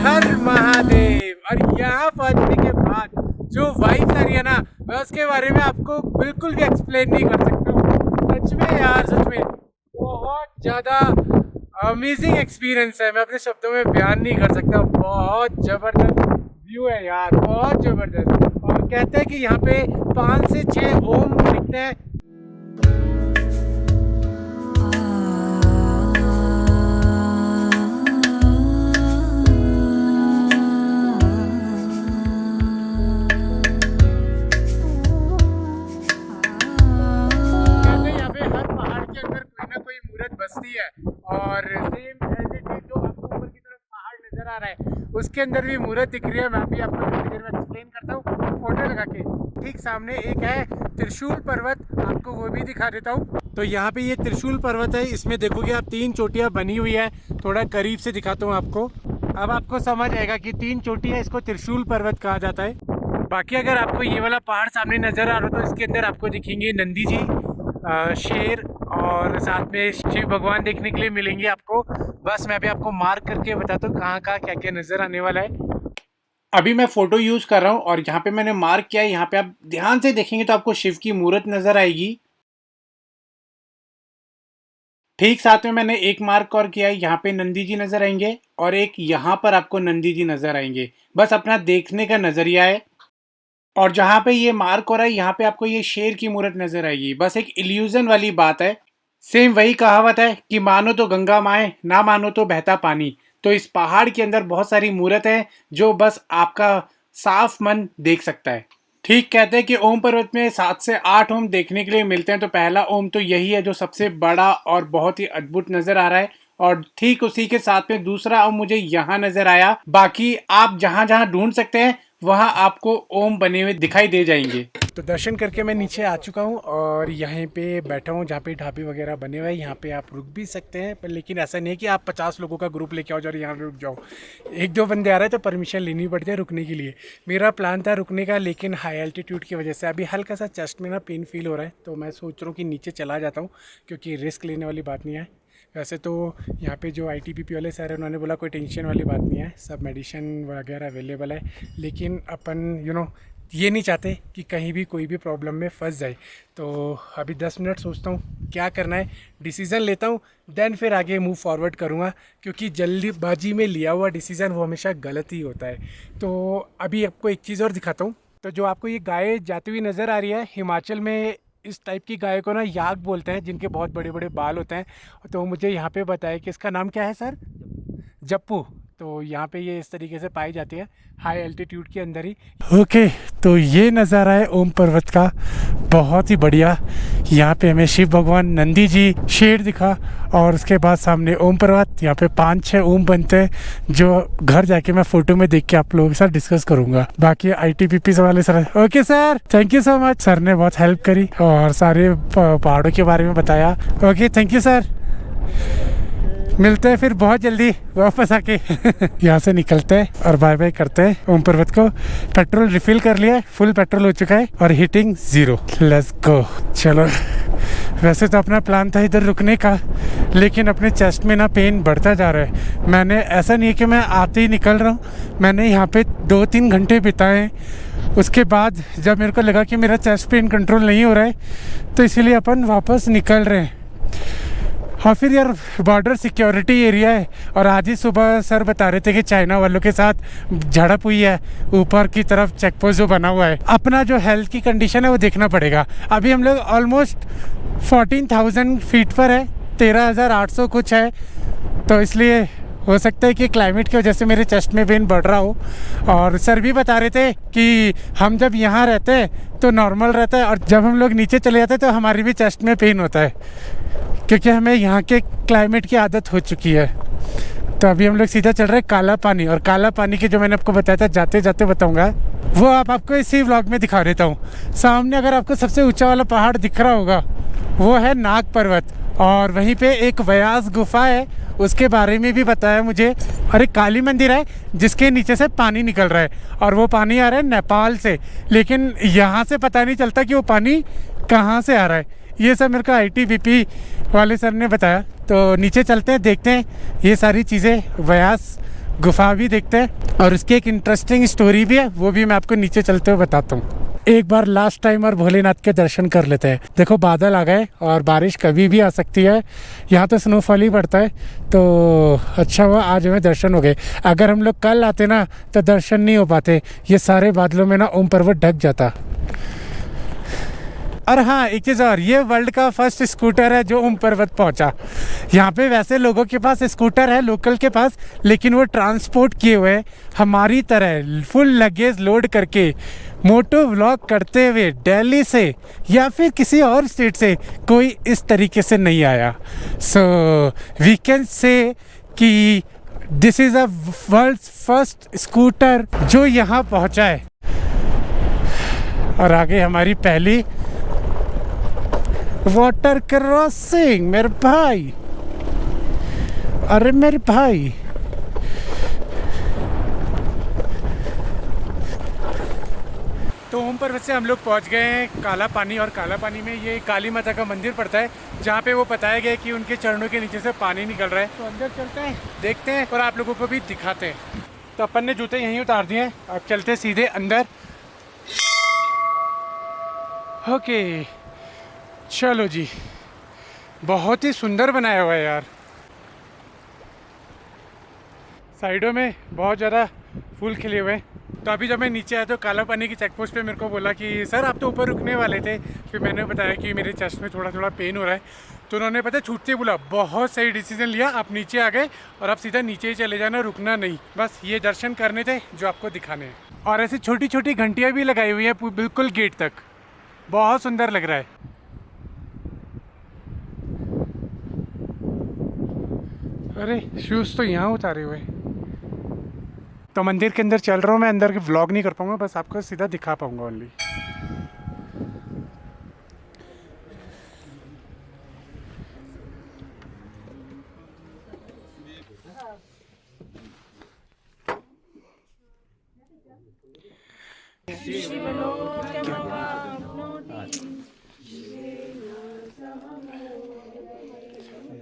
हर महादेव। और यहाँ पहुँचने के बाद जो वाइब आ रही है ना, मैं उसके बारे में आपको बिल्कुल भी एक्सप्लेन नहीं कर सकता हूँ। सच में यार, सच में बहुत ज़्यादा अमेजिंग एक्सपीरियंस है। मैं अपने शब्दों में बयान नहीं कर सकता। बहुत ज़बरदस्त व्यू है यार, बहुत ज़बरदस्त। और कहते हैं कि यहाँ पे 5 से 6 ओम दिखते हैं। बस्ती है और सेम एज इट इज जो आपको ऊपर की तरफ पहाड़ नजर आ रहा है उसके अंदर भी मूर्त दिख रही है। मैं भी आपको थोड़ी देर में एक्सप्लेन करता हूँ फोटो लगा के। ठीक सामने एक है त्रिशूल पर्वत, आपको वो भी दिखा देता हूँ। तो यहाँ पे ये त्रिशूल पर्वत है, इसमें देखोगे आप 3 चोटियाँ बनी हुई है। थोड़ा करीब से दिखाता हूँ आपको, अब आपको समझ आएगा कि 3 चोटी है, इसको त्रिशूल पर्वत कहा जाता है। बाकी अगर आपको ये वाला पहाड़ सामने नजर आ रहा हो तो इसके अंदर आपको दिखेंगे नंदी जी, शेर और साथ में शिव भगवान देखने के लिए मिलेंगे आपको। बस मैं अभी आपको मार्क करके बताता हूँ कहाँ कहाँ क्या क्या नज़र आने वाला है। अभी मैं फ़ोटो यूज़ कर रहा हूँ और यहाँ पे मैंने मार्क किया है। यहाँ पे आप ध्यान से देखेंगे तो आपको शिव की मूर्त नज़र आएगी। ठीक साथ में मैंने एक मार्क और किया है, यहाँ पे नंदी जी नज़र आएंगे और एक यहाँ पर आपको नंदी जी नज़र आएंगे। बस अपना देखने का नज़रिया है। और जहाँ पे ये मार्क हो रहा है यहाँ पे आपको ये शेर की मूर्त नजर आएगी। बस एक इल्यूजन वाली बात है। सेम वही कहावत है कि मानो तो गंगा माए, ना मानो तो बहता पानी। तो इस पहाड़ के अंदर बहुत सारी मूर्त है जो बस आपका साफ मन देख सकता है। ठीक कहते हैं कि ओम पर्वत में 7 से 8 ओम देखने के लिए मिलते हैं। तो पहला ओम तो यही है जो सबसे बड़ा और बहुत ही अद्भुत नजर आ रहा है। और ठीक उसी के साथ में दूसरा ओम मुझे यहाँ नजर आया। बाकी आप जहाँ जहाँ ढूंढ सकते हैं वहाँ आपको ओम बने हुए दिखाई दे जाएंगे। तो दर्शन करके मैं नीचे आ चुका हूँ और यहाँ पे बैठा हूँ जहाँ पे ढाबे वगैरह बने हुए हैं। यहाँ पे आप रुक भी सकते हैं, पर लेकिन ऐसा नहीं है कि आप 50 लोगों का ग्रुप लेके आओ और यहाँ रुक जाओ। 1-2 बंदे आ रहे हैं तो परमिशन लेनी पड़ती है रुकने के लिए। मेरा प्लान था रुकने का, लेकिन हाई एल्टीट्यूड की वजह से अभी हल्का सा चेस्ट में ना पेन फील हो रहा है। तो मैं सोच रहा हूँ कि नीचे चला जाता हूँ, क्योंकि रिस्क लेने वाली बात नहीं है। वैसे तो यहाँ पे जो ITBP वाले सर हैं उन्होंने बोला कोई टेंशन वाली बात नहीं है, सब मेडिसिन वगैरह अवेलेबल है। लेकिन अपन ये नहीं चाहते कि कहीं भी कोई भी प्रॉब्लम में फंस जाए। तो अभी 10 मिनट सोचता हूँ क्या करना है, डिसीज़न लेता हूँ, देन फिर आगे मूव फॉरवर्ड करूँगा। क्योंकि जल्दीबाजी में लिया हुआ डिसीज़न वो हमेशा गलत ही होता है। तो अभी आपको एक चीज़ और दिखाता हूँ। तो जो आपको ये गाय जाती हुई नज़र आ रही है, हिमाचल में इस टाइप की गाय को ना याक बोलते हैं, जिनके बहुत बड़े बड़े बाल होते हैं। तो मुझे यहाँ पे बताया कि इसका नाम क्या है सर? जप्पू। तो यहाँ पे ये इस तरीके से पाई जाती है हाई एल्टीट्यूड के अंदर ही। ओके, तो ये नज़ारा है ओम पर्वत का, बहुत ही बढ़िया। यहाँ पे हमें शिव भगवान, नंदी जी, शेर दिखा और उसके बाद सामने ओम पर्वत। यहाँ पे 5-6 ओम बनते हैं जो घर जाके मैं फोटो में देख के आप लोगों के साथ डिस्कस करूंगा। बाकी ITBP वाले sir, okay sir, thank you so much. Sir ने बहुत हेल्प करी और सारे पहाड़ों के बारे में बताया। Okay, thank you sir. मिलते हैं फिर बहुत जल्दी वापस आके। यहाँ से निकलते हैं और बाय बाय करते हैं ओम पर्वत को। पेट्रोल रिफिल कर लिया है, फुल पेट्रोल हो चुका है और हीटिंग 0। Let's go. चलो, वैसे तो अपना प्लान था इधर रुकने का, लेकिन अपने चेस्ट में ना पेन बढ़ता जा रहा है। मैंने ऐसा नहीं है कि मैं आते ही निकल रहा हूँ, मैंने यहाँ पे 2-3 घंटे बिताए। उसके बाद जब मेरे को लगा कि मेरा चेस्ट पेन कंट्रोल नहीं हो रहा है तो इसीलिए अपन वापस निकल रहे हैं। हाँ, फिर यार बॉर्डर सिक्योरिटी एरिया है और आज ही सुबह सर बता रहे थे कि चाइना वालों के साथ झड़प हुई है ऊपर की तरफ चेक पोस्ट जो बना हुआ है। अपना जो हेल्थ की कंडीशन है वो देखना पड़ेगा। अभी हम लोग ऑलमोस्ट 14,000 फीट पर है, 13,800 कुछ है। तो इसलिए हो सकता है कि क्लाइमेट की वजह से मेरे चेस्ट में पेन बढ़ रहा हो। और सर भी बता रहे थे कि हम जब यहाँ रहते हैं तो नॉर्मल रहता है और जब हम लोग नीचे चले जाते हैं तो हमारी भी चेस्ट में पेन होता है, क्योंकि हमें यहाँ के क्लाइमेट की आदत हो चुकी है। तो अभी हम लोग सीधा चल रहे हैं काला पानी। और काला पानी के जो मैंने आपको बताया था जाते जाते बताऊँगा, वो आपको इसी व्लॉग में दिखा देता हूँ। सामने अगर आपको सबसे ऊँचा वाला पहाड़ दिख रहा होगा वो है नाग पर्वत, और वहीं पे एक व्यास गुफा है, उसके बारे में भी बताया मुझे। और एक काली मंदिर है जिसके नीचे से पानी निकल रहा है और वो पानी आ रहा है नेपाल से, लेकिन यहाँ से पता नहीं चलता कि वो पानी कहाँ से आ रहा है। ये सब मेरे को ITBP वाले सर ने बताया। तो नीचे चलते हैं, देखते हैं ये सारी चीज़ें। व्यास गुफा भी देखते हैं और उसकी एक इंटरेस्टिंग स्टोरी भी है, वो भी मैं आपको नीचे चलते हुए बताता हूँ। एक बार लास्ट टाइम और भोलेनाथ के दर्शन कर लेते हैं। देखो बादल आ गए और बारिश कभी भी आ सकती है, यहाँ तो स्नोफॉल ही पड़ता है, तो अच्छा हुआ आज हमें दर्शन हो गए। अगर हम लोग कल आते ना तो दर्शन नहीं हो पाते, ये सारे बादलों में ना ओम पर्वत ढक जाता। और हाँ एक चीज़ और, ये वर्ल्ड का फर्स्ट स्कूटर है जो ओम पर्वत पहुंचा। यहाँ पे वैसे लोगों के पास स्कूटर है लोकल के पास, लेकिन वो ट्रांसपोर्ट किए हुए हमारी तरह फुल लगेज लोड करके मोटो व्लॉग करते हुए दिल्ली से या फिर किसी और स्टेट से कोई इस तरीके से नहीं आया। सो वी कैन से कि this is a world's first scooter जो यहाँ पहुँचा है। और आगे हमारी पहली वाटर क्रॉसिंग मेरे भाई, अरे मेरे भाई। तो ओम पर्वत से हम लोग पहुंच गए हैं काला पानी, और काला पानी में ये काली माता का मंदिर पड़ता है जहाँ पे वो बताया गया कि उनके चरणों के नीचे से पानी निकल रहा है। तो अंदर चलते हैं, देखते हैं और आप लोगों को भी दिखाते हैं। तो अपन ने जूते यहीं उतार दिए हैं, अब चलते सीधे अंदर। ओके चलो जी, बहुत ही सुंदर बनाया हुआ है यार। साइडों में बहुत ज़्यादा फूल खिले हुए हैं। तो अभी जब मैं नीचे आया तो काला पानी की चेक पोस्ट पे मेरे को बोला कि सर आप तो ऊपर रुकने वाले थे। फिर मैंने बताया कि मेरे चेस्ट में थोड़ा थोड़ा पेन हो रहा है, तो उन्होंने पता छूटते बोला बहुत सही डिसीजन लिया, आप नीचे आ गए और आप सीधा नीचे ही चले जाना, रुकना नहीं। बस ये दर्शन करने थे जो आपको दिखाने हैं। और ऐसी छोटी छोटी घंटियाँ भी लगाई हुई हैं बिल्कुल गेट तक, बहुत सुंदर लग रहा है। अरे शूज़ तो यहाँ उतारे हुए। तो मंदिर के अंदर चल रहा हूँ मैं, अंदर के व्लॉग नहीं कर पाऊँगा, बस आपको सीधा दिखा पाऊँगा ओनली।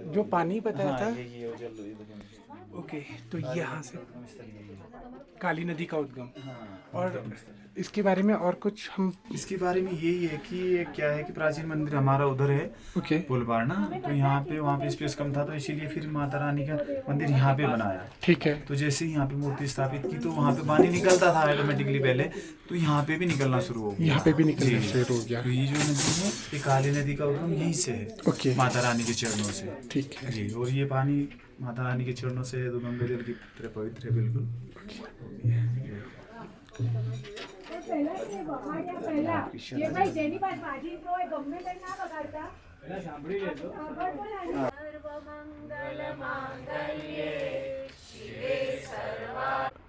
जो पानी बताया था ओके, तो यहाँ से काली नदी का उद्गम। और इसके बारे में और कुछ हम इसके बारे में यही है कि ये क्या है कि प्राचीन मंदिर हमारा उधर है ओके पुलबाड़ ना, तो यहाँ पे वहाँ पे स्पेस कम था तो इसीलिए फिर माता रानी का मंदिर यहाँ पे बनाया। ठीक है। तो जैसे ही यहाँ पे मूर्ति स्थापित की तो वहाँ पे पानी निकलता था ऑटोमेटिकली पहले, तो यहाँ पे भी निकलना शुरू हो गया। यहाँ पे भी निकलना शुरू हो गया। तो ये जो नदी है ये काली नदी का उद्गम यहीं से है, ओके, माता रानी के चरणों से। ठीक है जी, और ये पानी माता रानी के चरणों से तो गंगा जल की तरह पवित्र है बिल्कुल।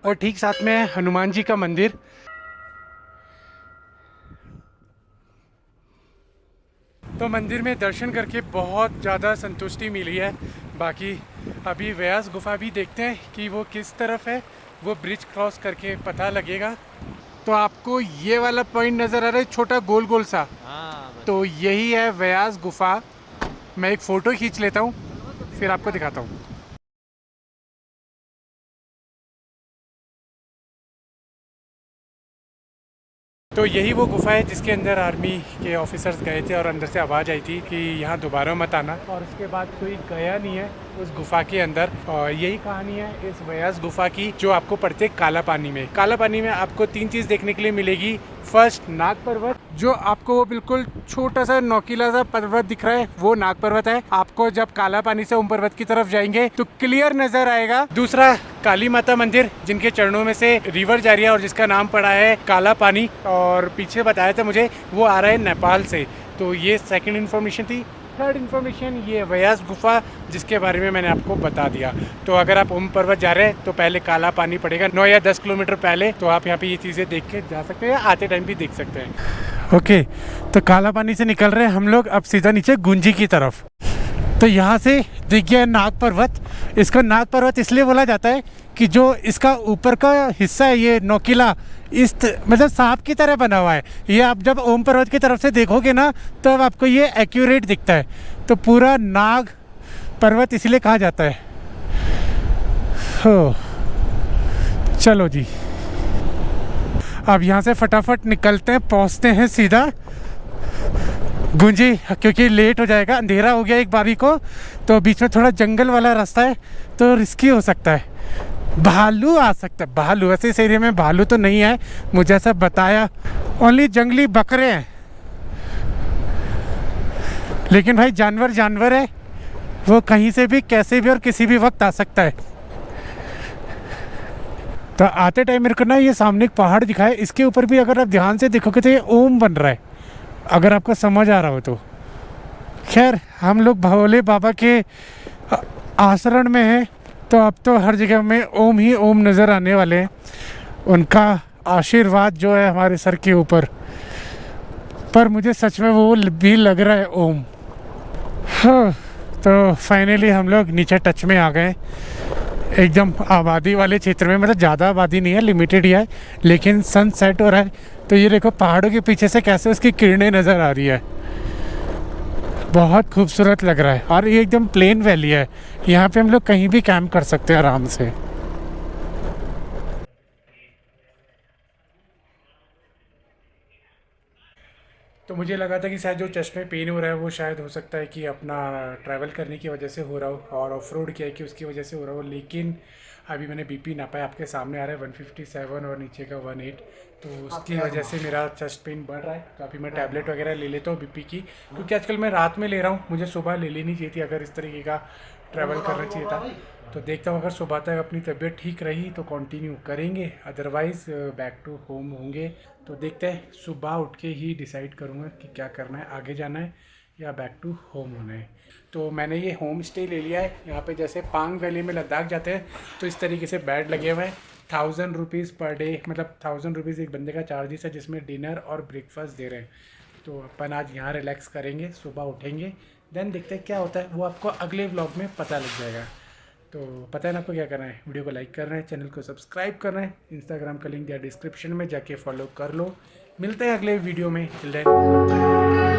और ठीक साथ में है हनुमान जी का मंदिर। तो मंदिर में दर्शन करके बहुत ज़्यादा संतुष्टि मिली है। बाकी अभी व्यास गुफा भी देखते हैं कि वो किस तरफ है, वो ब्रिज क्रॉस करके पता लगेगा। तो आपको ये वाला पॉइंट नज़र आ रहा है छोटा गोल गोल सा, तो यही है व्यास गुफा। मैं एक फ़ोटो खींच लेता हूँ फिर आपको दिखाता हूँ। तो यही वो गुफा है जिसके अंदर आर्मी के ऑफिसर्स गए थे और अंदर से आवाज़ आई थी कि यहाँ दोबारा मत आना, और उसके बाद कोई गया नहीं है उस गुफा के अंदर। और यही कहानी है इस व्यास गुफा की जो आपको पड़ते काला पानी में। काला पानी में आपको 3 चीज़ देखने के लिए मिलेगी। फर्स्ट नाग पर्वत, जो आपको वो बिल्कुल छोटा सा नोकीला सा पर्वत दिख रहा है वो नाग पर्वत है। आपको जब काला पानी से ओम पर्वत की तरफ जाएंगे तो क्लियर नजर आएगा। दूसरा काली माता मंदिर जिनके चरणों में से रिवर जा रही है और जिसका नाम पड़ा है काला पानी, और पीछे बताया था मुझे वो आ रहा है नेपाल से। तो ये सेकंड इन्फॉर्मेशन थी। थर्ड इन्फॉर्मेशन ये व्यास गुफा जिसके बारे में मैंने आपको बता दिया। तो अगर आप ओम पर्वत जा रहे हैं तो पहले काला पानी पड़ेगा 9 या 10 किलोमीटर पहले, तो आप यहाँ पे ये चीज़ें देख के जा सकते हैं, आते टाइम भी देख सकते हैं। ओके, तो काला पानी से निकल रहे हैं हम लोग अब सीधा नीचे गुंजी की तरफ। तो यहाँ से दिख गया नाग पर्वत। इसको नाग पर्वत इसलिए बोला जाता है कि जो इसका ऊपर का हिस्सा है ये नोकीला मतलब सांप की तरह बना हुआ है। ये आप जब ओम पर्वत की तरफ से देखोगे ना तब तो आपको ये एक्यूरेट दिखता है। तो पूरा नाग पर्वत इसलिए कहा जाता है। हो चलो जी, अब यहाँ से फटाफट निकलते हैं, पहुँचते हैं सीधा गुंजी, क्योंकि लेट हो जाएगा, अंधेरा हो गया एक बारी को, तो बीच में थोड़ा जंगल वाला रास्ता है तो रिस्की हो सकता है। भालू आ सकता है, भालू, वैसे इस एरिया में भालू तो नहीं है, मुझे ऐसा बताया, ओनली जंगली बकरे हैं। लेकिन भाई जानवर जानवर है, वो कहीं से भी कैसे भी और किसी भी वक्त आ सकता है। तो आते टाइम मेरे को ना ये सामने एक पहाड़ दिखा है, इसके ऊपर भी अगर आप ध्यान से देखोगे तो ये ओम बन रहा है, अगर आपको समझ आ रहा हो तो। खैर, हम लोग भोले बाबा के आश्रम में हैं, तो अब तो हर जगह में ओम ही ओम नज़र आने वाले हैं, उनका आशीर्वाद जो है हमारे सर के ऊपर। पर मुझे सच में वो भी लग रहा है ओम। हाँ, तो फाइनली हम लोग नीचे टच में आ गए, एकदम आबादी वाले क्षेत्र में, मतलब ज़्यादा आबादी नहीं है, लिमिटेड ही है, लेकिन सन सेट हो रहा है। तो ये देखो पहाड़ों के पीछे से कैसे उसकी किरणें नज़र आ रही है, बहुत खूबसूरत लग रहा है। और ये एकदम प्लेन वैली है, यहाँ पे हम लोग कहीं भी कैंप कर सकते हैं आराम से। तो मुझे लगा था कि शायद जो चेस्ट में पेन हो रहा है वो शायद हो सकता है कि अपना ट्रैवल करने की वजह से हो रहा हो और ऑफ रोड किया है कि उसकी वजह से हो रहा हो, लेकिन अभी मैंने बीपी नापा है, आपके सामने आ रहा है 157 और नीचे का 18, तो उसकी वजह से मेरा चेस्ट पेन बढ़ रहा है। तो अभी मैं टैबलेट वगैरह ले लेता हूँ बीपी की, क्योंकि आजकल मैं रात में ले रहा हूँ, मुझे सुबह ले लेनी चाहिए थी अगर इस तरीके का ट्रैवल करना चाहिए था। तो देखता हूँ अगर सुबह तक अपनी तबीयत ठीक रही तो कंटिन्यू करेंगे, अदरवाइज़ बैक टू होम होंगे। तो देखते हैं, सुबह उठ के ही डिसाइड करूँगा कि क्या करना है, आगे जाना है या बैक टू होम होना है। तो मैंने ये होम स्टे ले लिया है, यहाँ पे जैसे पांग वैली में लद्दाख जाते हैं तो इस तरीके से बेड लगे हुए हैं, 1000 रुपीज़ पर डे, मतलब 1000 रुपीज़ एक बंदे का चार्जेस है, जिसमें डिनर और ब्रेकफास्ट दे रहे हैं। तो अपन आज यहाँ रिलैक्स करेंगे, सुबह उठेंगे, देन देखते हैं क्या होता है, वो आपको अगले व्लॉग में पता लग जाएगा। तो पता है ना आपको क्या करना है, वीडियो को लाइक करना है, चैनल को सब्सक्राइब करना है, इंस्टाग्राम का लिंक दिया डिस्क्रिप्शन में, जाके फॉलो कर लो। मिलते हैं अगले वीडियो में, टिल देन।